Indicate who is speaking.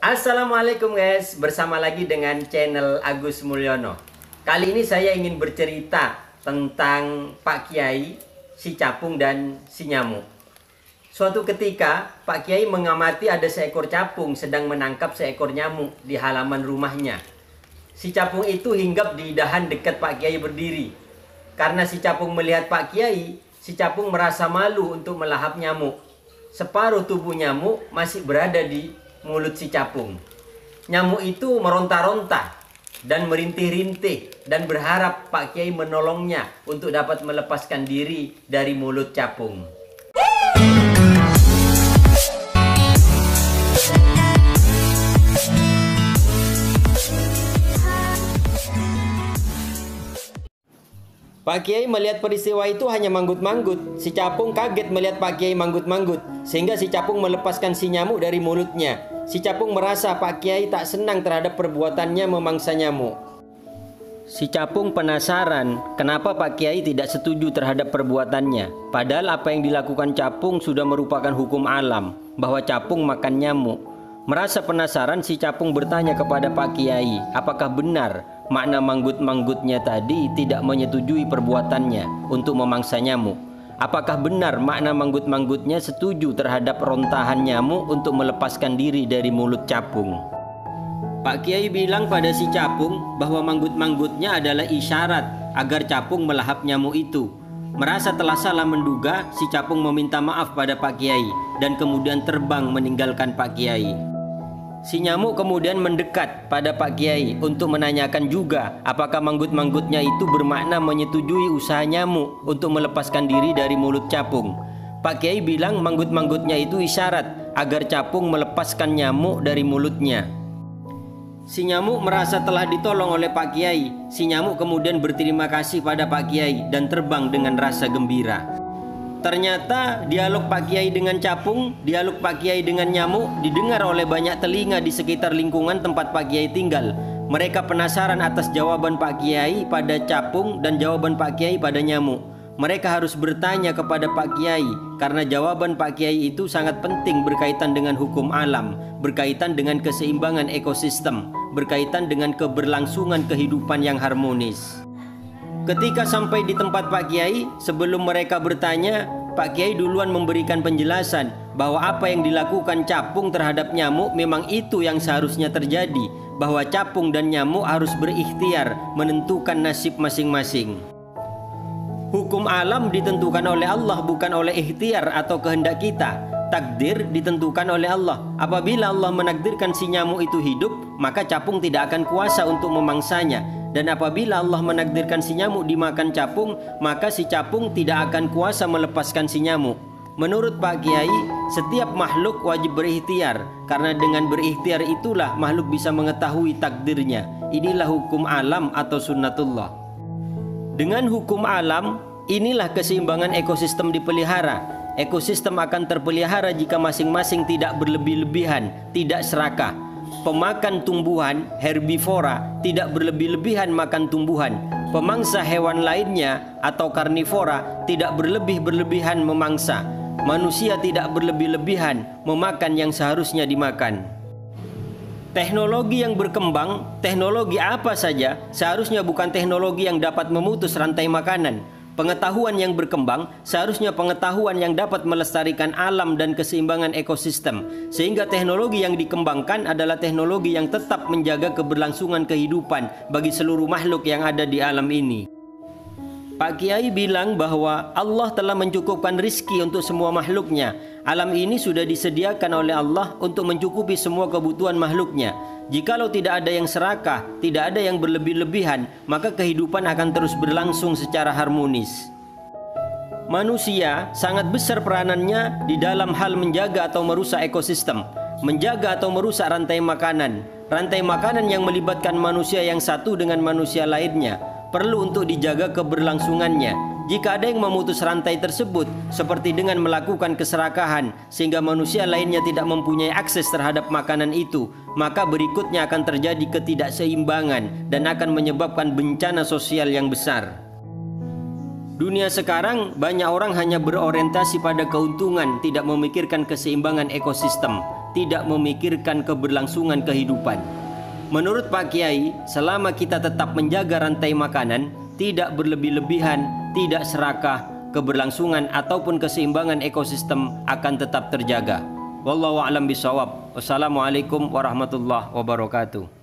Speaker 1: Assalamualaikum guys, bersama lagi dengan channel Agus Mulyono. Kali ini saya ingin bercerita tentang Pak Kiai, si capung dan si nyamuk. Suatu ketika Pak Kiai mengamati ada seekor capung sedang menangkap seekor nyamuk di halaman rumahnya. Si capung itu hinggap di dahan dekat Pak Kiai berdiri. Karena si capung melihat Pak Kiai, si capung merasa malu untuk melahap nyamuk. Separuh tubuh nyamuk masih berada di mulut si capung. Nyamuk itu meronta-ronta dan merintih-rintih dan berharap Pak Kiai menolongnya untuk dapat melepaskan diri dari mulut capung. Pak Kiai melihat peristiwa itu hanya manggut-manggut. Si capung kaget melihat Pak Kiai manggut-manggut, sehingga si capung melepaskan si nyamuk dari mulutnya. Si capung merasa Pak Kiai tak senang terhadap perbuatannya memangsa nyamuk. Si capung penasaran kenapa Pak Kiai tidak setuju terhadap perbuatannya. Padahal apa yang dilakukan capung sudah merupakan hukum alam, bahwa capung makan nyamuk. Merasa penasaran, si capung bertanya kepada Pak Kiai, apakah benar makna manggut-manggutnya tadi tidak menyetujui perbuatannya untuk memangsa nyamuk? Apakah benar makna manggut-manggutnya setuju terhadap rontahan nyamuk untuk melepaskan diri dari mulut capung? Pak Kiai bilang pada si capung bahwa manggut-manggutnya adalah isyarat agar capung melahap nyamuk itu. Merasa telah salah menduga, si capung meminta maaf pada Pak Kiai dan kemudian terbang meninggalkan Pak Kiai. Si nyamuk kemudian mendekat pada Pak Kiai untuk menanyakan juga apakah manggut-manggutnya itu bermakna menyetujui usaha nyamuk untuk melepaskan diri dari mulut capung. Pak Kiai bilang manggut-manggutnya itu isyarat agar capung melepaskan nyamuk dari mulutnya. Si nyamuk merasa telah ditolong oleh Pak Kiai. Si nyamuk kemudian berterima kasih pada Pak Kiai dan terbang dengan rasa gembira. Ternyata dialog Pak Kiai dengan capung, dialog Pak Kiai dengan nyamuk didengar oleh banyak telinga di sekitar lingkungan tempat Pak Kiai tinggal. Mereka penasaran atas jawaban Pak Kiai pada capung dan jawaban Pak Kiai pada nyamuk. Mereka harus bertanya kepada Pak Kiai karena jawaban Pak Kiai itu sangat penting berkaitan dengan hukum alam, berkaitan dengan keseimbangan ekosistem, berkaitan dengan keberlangsungan kehidupan yang harmonis. Ketika sampai di tempat Pak Kiai, sebelum mereka bertanya, Pak Kiai duluan memberikan penjelasan bahwa apa yang dilakukan capung terhadap nyamuk memang itu yang seharusnya terjadi, bahwa capung dan nyamuk harus berikhtiar menentukan nasib masing-masing. Hukum alam ditentukan oleh Allah, bukan oleh ikhtiar atau kehendak kita. Takdir ditentukan oleh Allah. Apabila Allah menakdirkan si nyamuk itu hidup, maka capung tidak akan kuasa untuk memangsanya. Dan apabila Allah menakdirkan si nyamuk dimakan capung, maka si capung tidak akan kuasa melepaskan si nyamuk. Menurut Pak Kiai, setiap makhluk wajib berikhtiar, karena dengan berikhtiar itulah makhluk bisa mengetahui takdirnya. Inilah hukum alam atau sunnatullah. Dengan hukum alam, inilah keseimbangan ekosistem dipelihara. Ekosistem akan terpelihara jika masing-masing tidak berlebih-lebihan, tidak serakah. Pemakan tumbuhan, herbivora, tidak berlebih-lebihan makan tumbuhan. Pemangsa hewan lainnya atau karnivora tidak berlebih-berlebihan memangsa. Manusia tidak berlebih-lebihan memakan yang seharusnya dimakan. Teknologi yang berkembang, teknologi apa saja, seharusnya bukan teknologi yang dapat memutus rantai makanan. Pengetahuan yang berkembang seharusnya pengetahuan yang dapat melestarikan alam dan keseimbangan ekosistem, sehingga teknologi yang dikembangkan adalah teknologi yang tetap menjaga keberlangsungan kehidupan bagi seluruh makhluk yang ada di alam ini. Pak Kiai bilang bahwa Allah telah mencukupkan rizki untuk semua makhluknya. Alam ini sudah disediakan oleh Allah untuk mencukupi semua kebutuhan makhluknya. Jikalau tidak ada yang serakah, tidak ada yang berlebih-lebihan, maka kehidupan akan terus berlangsung secara harmonis. Manusia sangat besar peranannya di dalam hal menjaga atau merusak ekosistem, menjaga atau merusak rantai makanan. Rantai makanan yang melibatkan manusia yang satu dengan manusia lainnya perlu untuk dijaga keberlangsungannya. Jika ada yang memutus rantai tersebut, seperti dengan melakukan keserakahan sehingga manusia lainnya tidak mempunyai akses terhadap makanan itu, maka berikutnya akan terjadi ketidakseimbangan dan akan menyebabkan bencana sosial yang besar. Dunia sekarang banyak orang hanya berorientasi pada keuntungan, tidak memikirkan keseimbangan ekosistem. tidak memikirkan keberlangsungan kehidupan. Menurut Pak Kiai, selama kita tetap menjaga rantai makanan, tidak berlebih-lebihan, tidak serakah, keberlangsungan ataupun keseimbangan ekosistem akan tetap terjaga. Wallahu a'lam bishawab. Wassalamualaikum warahmatullahi wabarakatuh.